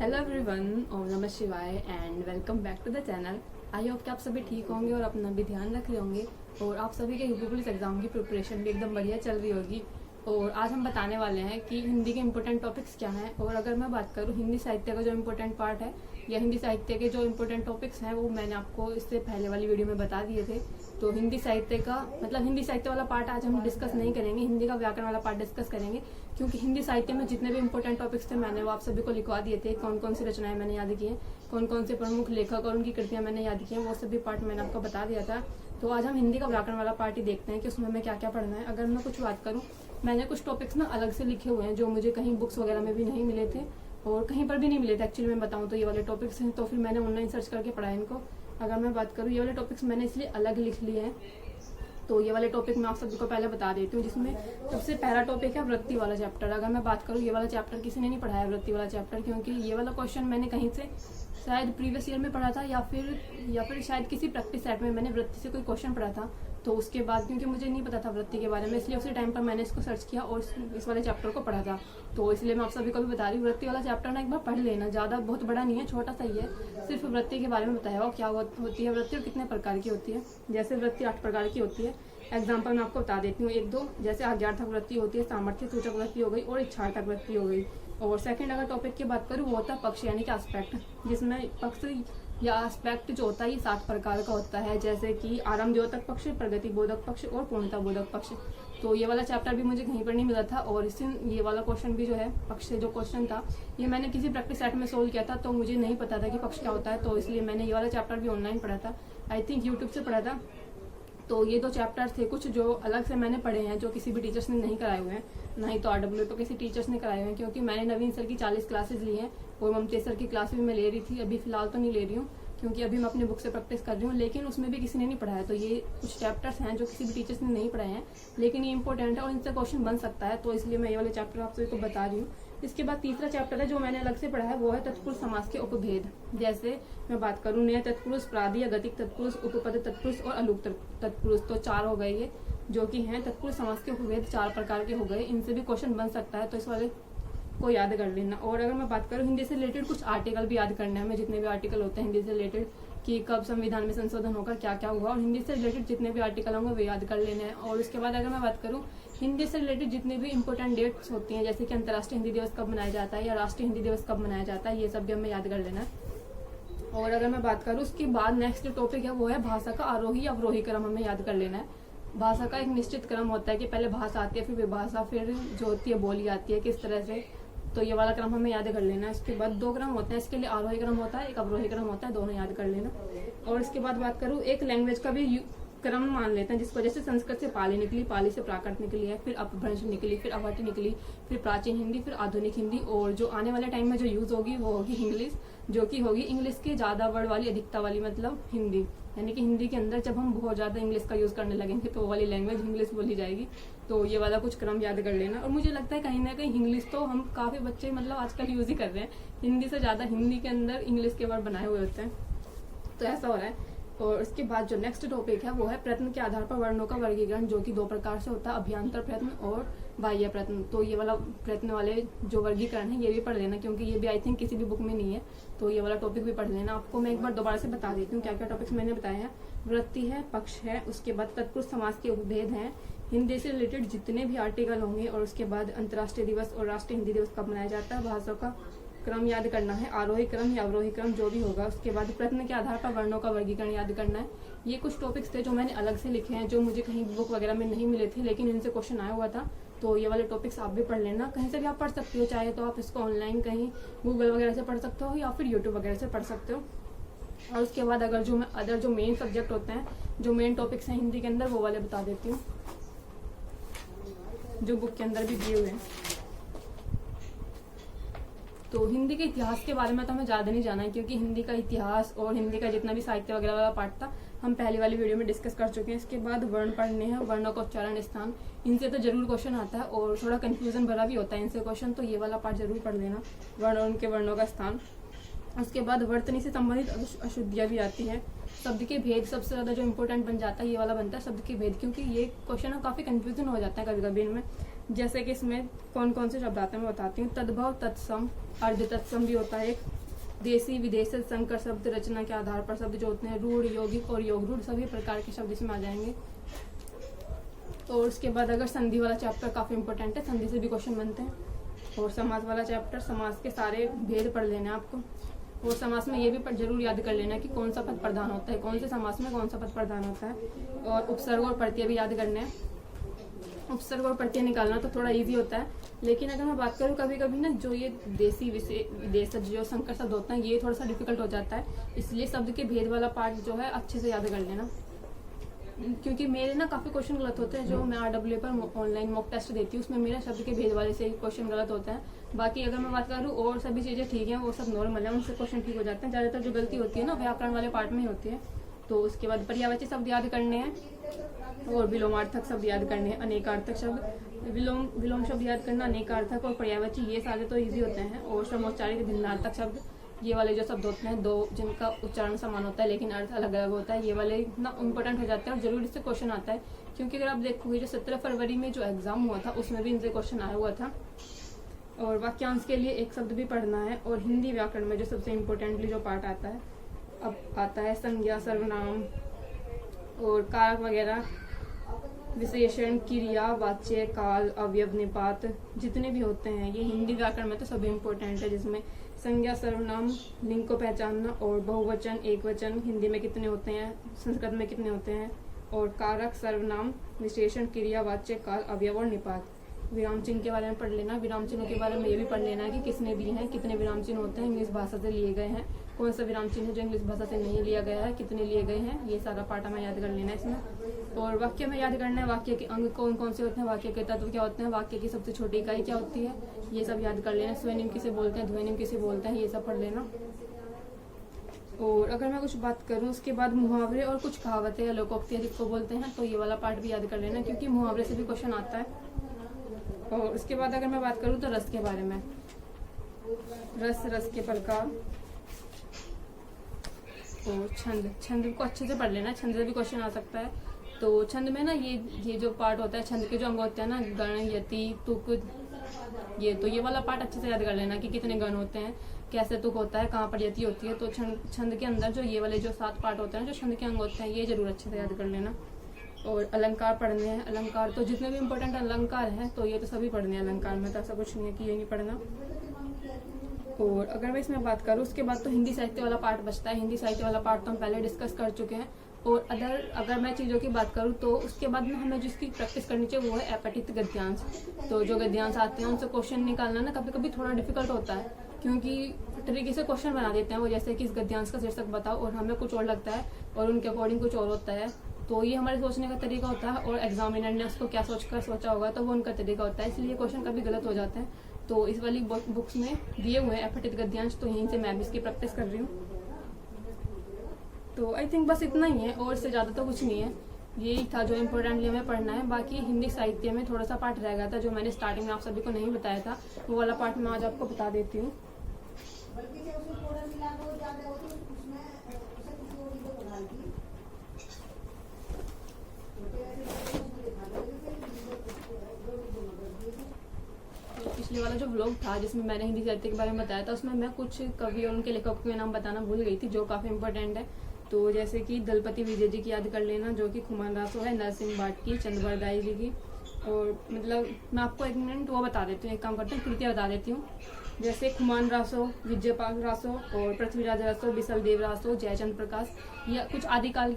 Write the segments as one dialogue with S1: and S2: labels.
S1: Hello everyone, ओम नमः शिवाय and welcome back to the channel. I hope कि आप सभी ठीक होंगे और अपना भी ध्यान रख रहे होंगे और आप सभी के यूपी पुलिस एग्जाम की प्रिपरेशन भी एकदम बढ़िया चल रही होगी। और आज हम बताने वाले हैं कि हिंदी के इम्पोर्टेंट टॉपिक्स क्या हैं। और अगर मैं बात करूँ हिंदी साहित्य का जो इम्पोर्टेंट पार्ट है या हिंदी साहित्य के जो इम्पोर्टेंट टॉपिक्स हैं वो मैंने आपको इससे पहले वाली वीडियो में बता दिए थे। तो हिंदी साहित्य का मतलब हिंदी साहित्य वाला पार्ट आज हम डिस्कस नहीं करेंगे, हिंदी का व्याकरण वाला पार्ट डिस्कस करेंगे, क्योंकि हिंदी साहित्य में जितने भी इम्पोर्टेंट टॉपिक्स थे मैंने वो आप सभी को लिखवा दिए थे। कौन कौन सी रचनाएं मैंने याद की हैं, कौन कौन से प्रमुख लेखक और उनकी कृतियां मैंने याद की हैं, वो सभी पार्ट मैंने आपको बता दिया था। तो आज हम हिंदी का व्याकरण वाला पार्ट ही देखते हैं कि उसमें हमें क्या क्या पढ़ना है। अगर मैं कुछ बात करूँ, मैंने कुछ टॉपिक्स ना अलग से लिखे हुए हैं जो मुझे कहीं बुक्स वगैरह में भी नहीं मिले थे और कहीं पर भी नहीं मिले थे। एक्चुअली मैं बताऊँ तो ये वाले टॉपिक्स हैं, तो फिर मैंने ऑनलाइन सर्च करके पढ़ा इनको। अगर मैं बात करूँ, ये वाले टॉपिक्स मैंने इसलिए अलग लिख लिए हैं। तो ये वाले टॉपिक मैं आप सभी को पहले बता देती हूँ, जिसमें सबसे पहला टॉपिक है वृत्ति वाला चैप्टर। अगर मैं बात करूँ, ये वाला चैप्टर किसी ने नहीं पढ़ाया वृत्ति वाला चैप्टर, क्योंकि ये वाला क्वेश्चन मैंने कहीं से शायद प्रीवियस ईयर में पढ़ा था या फिर शायद किसी प्रैक्टिस सेट में मैंने वृत्ति से कोई क्वेश्चन पढ़ा था। तो उसके बाद क्योंकि मुझे नहीं पता था वृत्ति के बारे में, इसलिए उसी टाइम पर मैंने इसको सर्च किया और इस वाले चैप्टर को पढ़ा था। तो इसलिए मैं आप सभी को भी बता रही हूँ, वृत्ति वाला चैप्टर ना एक बार पढ़ लेना। ज़्यादा बहुत बड़ा नहीं है, छोटा सा ही है, सिर्फ वृत्ति के बारे में बताया हुआ क्या होती है वृत्ति और कितने प्रकार की होती है। जैसे वृत्ति 8 प्रकार की होती है। एग्जाम्पल मैं आपको बता देती हूँ 1-2। जैसे आज्ञार्थक वृत्ति होती है, सामर्थ्य सूचक वृत्ति हो गई और इच्छार्थक वृत्ति हो गई। और सेकंड अगर टॉपिक की बात करूँ वो होता है पक्ष यानी कि एस्पेक्ट, जिसमें पक्ष या एस्पेक्ट जो होता है ये 7 प्रकार का होता है। जैसे कि आरंभ द्योतक पक्ष, प्रगति बोधक पक्ष और पूर्णता बोधक पक्ष। तो ये वाला चैप्टर भी मुझे कहीं पर नहीं मिला था और इससे ये वाला क्वेश्चन भी जो है पक्ष से जो क्वेश्चन था ये मैंने किसी प्रैक्टिस सेट में सोल्व किया था, तो मुझे नहीं पता था कि पक्ष क्या होता है। तो इसलिए मैंने ये वाला चैप्टर भी ऑनलाइन पढ़ा था, आई थिंक यूट्यूब से पढ़ा था। तो ये 2 चैप्टर्स थे कुछ जो अलग से मैंने पढ़े हैं, जो किसी भी टीचर्स ने नहीं कराए हुए हैं, ना ही तो RW तो किसी टीचर्स ने कराए हुए हैं, क्योंकि मैंने नवीन सर की 40 क्लासेस ली हैं और ममतेज सर की क्लास भी मैं ले रही थी। अभी फिलहाल तो नहीं ले रही हूँ क्योंकि अभी मैं अपनी बुक से प्रैक्टिस कर रही हूँ, लेकिन उसमें भी किसी ने नहीं पढ़ाया। तो ये कुछ चैप्टर्स हैं जो किसी भी टीचर्स ने नहीं पढ़ाए हैं, लेकिन ये इंपॉर्टेंट है और इनसे क्वेश्चन बन सकता है। तो इसलिए मैं ये वाले चैप्टर आप सभी को बता रही हूँ। इसके बाद तीसरा चैप्टर है जो मैंने अलग से पढ़ा है, वो है तत्पुरुष समास के उपभेद। जैसे मैं बात करूँ नया तत्पुरुष, प्रादि या गतिक तत्पुरुष, उपपद तत्पुरुष और अलूक तत्पुरुष। तो 4 हो गए ये जो कि हैं तत्पुरुष समास के उपभेद, 4 प्रकार के हो गए। इनसे भी क्वेश्चन बन सकता है, तो इस वाले को याद कर लेना। और अगर मैं बात करूँ हिंदी से रिलेटेड कुछ आर्टिकल भी याद करने हैं हमें, जितने भी आर्टिकल होते हैं हिंदी से रिलेटेड कि कब संविधान में संशोधन होकर क्या क्या हुआ, और हिंदी से रिलेटेड जितने भी आर्टिकल होंगे वो याद कर लेने हैं। और उसके बाद अगर मैं बात करूँ हिंदी से रिलेटेड जितने भी इंपॉर्टेंट डेट्स होती हैं, जैसे कि अंतर्राष्ट्रीय हिंदी दिवस कब मनाया जाता है या राष्ट्रीय हिंदी दिवस कब मनाया जाता है, ये सब भी हमें याद कर लेना है। और अगर मैं बात करूँ उसके बाद नेक्स्ट टॉपिक है वो है भाषा का आरोही अवरोही क्रम, हमें याद कर लेना है। भाषा का एक निश्चित क्रम होता है कि पहले भाषा आती है, फिर विभाषा, फिर जो होती है बोली आती है, किस तरह से। तो ये वाला क्रम हमें याद कर लेना है। इसके बाद 2 क्रम होते हैं, इसके लिए आरोही क्रम होता है, एक अवरोही क्रम होता है, दोनों याद कर लेना। और इसके बाद बात करूँ एक लैंग्वेज का भी क्रम मान लेते हैं, जिसको जैसे संस्कृत से पाली निकली, पाली से प्राकृत निकली है, फिर अपभ्रंश निकली, फिर अवध निकली, फिर प्राचीन हिंदी, फिर आधुनिक हिंदी। और जो आने वाले टाइम में जो यूज होगी वो होगी इंग्लिश, जो कि होगी इंग्लिश के ज्यादा वर्ड वाली, अधिकता वाली, मतलब हिंदी। यानी कि हिंदी के अंदर जब हम बहुत ज्यादा इंग्लिश का यूज करने लगेंगे तो वो वाली लैंग्वेज इंग्लिश बोली जाएगी। तो ये वाला कुछ क्रम याद कर लेना। और मुझे लगता है कहीं ना कहीं इंग्लिश तो हम काफी बच्चे मतलब आजकल यूज ही कर रहे हैं, हिंदी से ज्यादा हिंदी के अंदर इंग्लिश के वर्ड बनाए हुए होते हैं, तो ऐसा हो रहा है। और इसके बाद जो नेक्स्ट टॉपिक है वो है प्रयत्न के आधार पर वर्णों का वर्गीकरण, जो कि 2 प्रकार से होता है, अभ्यंतर प्रयत्न और बाह्य प्रयत्न। तो ये वाला प्रयत्न वाले जो वर्गीकरण है ये भी पढ़ लेना, क्योंकि ये भी आई थिंक किसी भी बुक में नहीं है। तो ये वाला टॉपिक भी पढ़ लेना। आपको मैं एक बार दोबारा से बता देती हूँ क्या क्या टॉपिक्स मैंने बताए हैं। वृत्ति है, पक्ष है, उसके बाद तत्पुरुष समास के उपभेद हैं, हिंदी से रिलेटेड जितने भी आर्टिकल होंगे, और उसके बाद अंतर्राष्ट्रीय दिवस और राष्ट्रीय हिंदी दिवस कब मनाया जाता है, भाषा का क्रम याद करना है, आरोही क्रम या अवरोही क्रम जो भी होगा। उसके बाद प्रयत्न के आधार पर वर्णों का वर्गीकरण याद करना है। ये कुछ टॉपिक्स थे जो मैंने अलग से लिखे हैं, जो मुझे कहीं बुक वगैरह में नहीं मिले थे, लेकिन इनसे क्वेश्चन आया हुआ था। तो ये वाले टॉपिक्स आप भी पढ़ लेना, कहीं से भी आप पढ़ सकते हो, चाहे तो आप इसको ऑनलाइन कहीं गूगल वगैरह से पढ़ सकते हो या फिर यूट्यूब वगैरह से पढ़ सकते हो। और उसके बाद अगर जो मैं अदर जो मेन सब्जेक्ट होते हैं, जो मेन टॉपिक्स हैं हिंदी के अंदर, वो वाले बता देती हूँ, जो बुक के अंदर भी दिए हुए हैं। तो हिंदी के इतिहास के बारे में तो हमें ज़्यादा नहीं जाना है, क्योंकि हिंदी का इतिहास और हिंदी का जितना भी साहित्य वगैरह वाला पार्ट था हम पहले वाली वीडियो में डिस्कस कर चुके हैं। इसके बाद वर्ण पढ़ने हैं, वर्णों का उच्चारण स्थान, इनसे तो जरूर क्वेश्चन आता है और थोड़ा कंफ्यूजन भरा भी होता है इनसे क्वेश्चन, तो ये वाला पार्ट जरूर पढ़ लेना, वर्ण और उनके वर्णों का स्थान। उसके बाद वर्तनी से संबंधित अशुद्धियाँ भी आती है। शब्द के भेद सबसे ज्यादा जो इम्पोर्टेंट बन जाता है, ये वाला बनता है शब्द के भेद, क्योंकि ये क्वेश्चन काफी कंफ्यूजन हो जाता है कभी कभी इनमें। जैसे कि इसमें कौन कौन से शब्द आते हैं मैं बताती हूँ। तद्भव, तत्सम, अर्ध तत्सम भी होता है एक। देसी, विदेशी, संकर शब्द, रचना के आधार पर शब्द जो होते हैं, रूढ़, यौगिक और योग रूढ़, सभी प्रकार के शब्द इसमें आ जाएंगे। और उसके बाद अगर संधि वाला चैप्टर काफ़ी इंपॉर्टेंट है, संधि से भी क्वेश्चन बनते हैं। और समास वाला चैप्टर, समास के सारे भेद पढ़ लेना आपको। और समास में ये भी जरूर याद कर लेना कि कौन सा पद प्रधान होता है, कौन से समास में कौन सा पद प्रधान होता है। और उपसर्ग और प्रत्यय भी याद करने हैं। उपसर्ग और प्रत्यय निकालना तो थोड़ा इजी होता है, लेकिन अगर मैं बात करूँ कभी कभी ना जो ये देसी, विदेशज, जो संकर शब्द होते हैं, ये थोड़ा सा डिफिकल्ट हो जाता है। इसलिए शब्द के भेद वाला पार्ट जो है अच्छे से याद कर लेना, क्योंकि मेरे ना काफ़ी क्वेश्चन गलत होते हैं। जो मैं RWA पर ऑनलाइन मॉक टेस्ट देती हूँ उसमें मेरा शब्द के भेद वाले से ही क्वेश्चन गलत होता है। बाकी अगर मैं बात करूँ और सभी चीज़ें ठीक हैं, वो सब नॉर्मल है, उनसे क्वेश्चन ठीक हो जाते हैं। ज़्यादातर जो गलती होती है ना व्याकरण वाले पार्ट में ही होती है। तो उसके बाद पर्यायवाची शब्द याद करने हैं और विलोमार्थक शब्द याद करने हैं। अनेकार्थक शब्द, विलोम शब्द याद करना, अनेकार्थक और पर्यायवाची, ये सारे तो ईजी होते हैं। और समोच्चारित, भिन्नार्थक शब्द, ये वाले जो शब्द होते हैं, दो जिनका उच्चारण समान होता है लेकिन अर्थ अलग अलग होता है, ये वाले इतना इम्पोर्टेंट हो जाते हैं और जरूर इससे क्वेश्चन आता है। क्योंकि अगर आप देखोगे जो 17 फरवरी में जो एग्जाम हुआ था उसमें भी इनसे क्वेश्चन आया हुआ था। और वाक्यांश के लिए एक शब्द भी पढ़ना है। और हिंदी व्याकरण में जो सबसे इम्पोर्टेंटली जो पार्ट आता है, अब आता है संज्ञा, सर्वनाम और कारक वगैरह, विशेषण, क्रिया, वाच्य, काल, अवयव, निपात, जितने भी होते हैं ये हिंदी व्याकरण में तो सभी इम्पोर्टेंट है। जिसमें संज्ञा, सर्वनाम, लिंग को पहचानना और बहुवचन, एकवचन हिंदी में कितने होते हैं, संस्कृत में कितने होते हैं, और कारक, सर्वनाम, विशेषण, क्रिया, वाच्य, काल, अवयव और निपात। विराम चिन्ह के बारे में पढ़ लेना। विराम चिन्हों के बारे में ये भी पढ़ लेना है कि किसने दिए हैं, कितने विराम चिन्ह होते हैं, इंग्लिश भाषा से लिए गए हैं, कौन सा विराम चिन्ह जो इंग्लिश भाषा से नहीं लिया गया है, कितने लिए गए हैं, ये सारा पार्ट हमें याद कर लेना है इसमें। और वाक्य में याद करना है, वाक्य के अंग कौन कौन से होते हैं, वाक्य के तत्व क्या होते हैं, वाक्य की सबसे छोटी इकाई क्या होती है, ये सब याद कर लेना। स्वनिम किसे बोलते हैं, ध्वनिम किसे बोलते हैं, ये सब पढ़ लेना। और अगर मैं कुछ बात करूँ उसके बाद मुहावरे और कुछ कहावतें या लोकोक्ति जिसको बोलते हैं, तो ये वाला पार्ट भी याद कर लेना, क्योंकि मुहावरे से भी क्वेश्चन आता है। और उसके बाद अगर मैं बात करूँ तो रस के बारे में, रस के प्रकार और छंद को अच्छे से पढ़ लेना। छंद से भी क्वेश्चन आ सकता है। तो छंद में ना ये जो पार्ट होता है, छंद के जो अंग होते हैं ना, गण, यति, तुक, ये वाला पार्ट अच्छे से याद कर लेना कि कितने गण होते हैं, कैसे तुक होता है, कहाँ पर यति होती है। तो छंद के अंदर जो ये वाले जो 7 पार्ट होते हैं, जो छंद के अंग होते हैं, ये जरूर अच्छे से याद कर लेना। और अलंकार पढ़ने हैं। अलंकार तो जितने भी इम्पोर्टेंट अलंकार हैं तो ये तो सभी पढ़ने हैं अलंकार में, तो ऐसा कुछ नहीं है कि ये नहीं पढ़ना। और अगर मैं इसमें बात करूँ उसके बाद तो हिंदी साहित्य वाला पार्ट बचता है। हिंदी साहित्य वाला पार्ट तो हम पहले डिस्कस कर चुके हैं। और अगर मैं चीज़ों की बात करूँ तो उसके बाद में हमें जिसकी प्रैक्टिस करनी चाहिए वो है अपठित गद्यांश। तो जो गद्यांश आते हैं उनसे क्वेश्चन निकालना ना कभी कभी थोड़ा डिफिकल्ट होता है, क्योंकि तरीके से क्वेश्चन बना देते हैं वो, जैसे कि इस गद्यांश का शीर्षक बताओ और हमें कुछ और लगता है और उनके अकॉर्डिंग कुछ और होता है। तो ये हमारे सोचने का तरीका होता है और एग्जामिनर ने उसको क्या सोचा होगा तो वो उनका तरीका होता है, इसलिए क्वेश्चन कभी गलत हो जाते हैं। तो इस वाली बुक्स में दिए हुए हैं अपठित गद्यांश, तो यहीं से मैं भी इसकी प्रैक्टिस कर रही हूँ। तो आई थिंक बस इतना ही है और इससे ज़्यादा तो कुछ नहीं है। यही था जो इम्पोर्टेंटली हमें पढ़ना है। बाकी हिंदी साहित्य में थोड़ा सा पार्ट रह गया था जो मैंने स्टार्टिंग में आप सभी को नहीं बताया था, वो वाला पार्ट मैं आज आपको बता देती हूँ। पिछले वाला जो व्लॉग था जिसमें मैंने हिंदी साहित्य के बारे में बताया था, उसमें मैं कुछ कवि और उनके लेखकों के नाम बताना भूल गई थी जो काफ़ी इंपॉर्टेंट है। तो जैसे कि दलपति विजय जी की याद कर लेना, जो कि खुमान रासो है, नरसिंह भाट की, चंद्रबरदाई जी की। और मतलब मैं आपको एक मिनट वो बता देती हूँ, एक काम करते हैं कृतियाँ बता देती हूँ। जैसे खुमान रासो, विजयपाल रासो और पृथ्वीराज रासो, बिसल देव रासो, जयचंद्र प्रकाश, या कुछ आदिकाल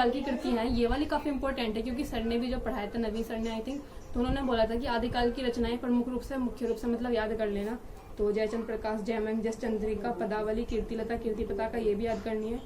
S1: की कृति हैं। ये वाली काफ़ी इंपॉर्टेंट है क्योंकि सर ने भी जो पढ़ाया था, नवीन सर ने आई थिंक, तो उन्होंने बोला था कि आदिकाल की रचनाएं मुख्य रूप से मतलब याद कर लेना। तो जयचंद्र प्रकाश, जयमंग, जस चंद्रिका, पदावली, कीर्तिलता, कीर्तिपता का ये भी याद करनी है।